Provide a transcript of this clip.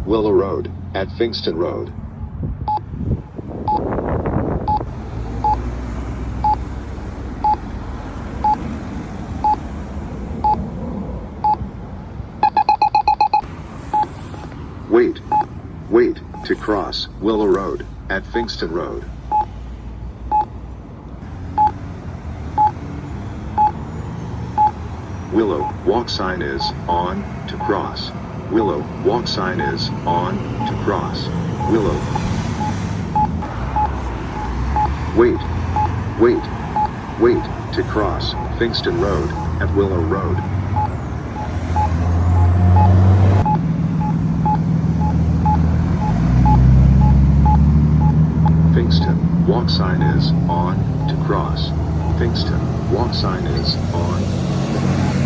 Willow Road, at Pfingsten Road. Wait, to cross Willow Road, at Pfingsten Road. Willow, walk sign is on, to cross. Willow, walk sign is on, to cross. Willow. Wait, to cross Pfingsten Road, at Willow Road. Pfingsten, walk sign is on, to cross. Pfingsten, walk sign is on.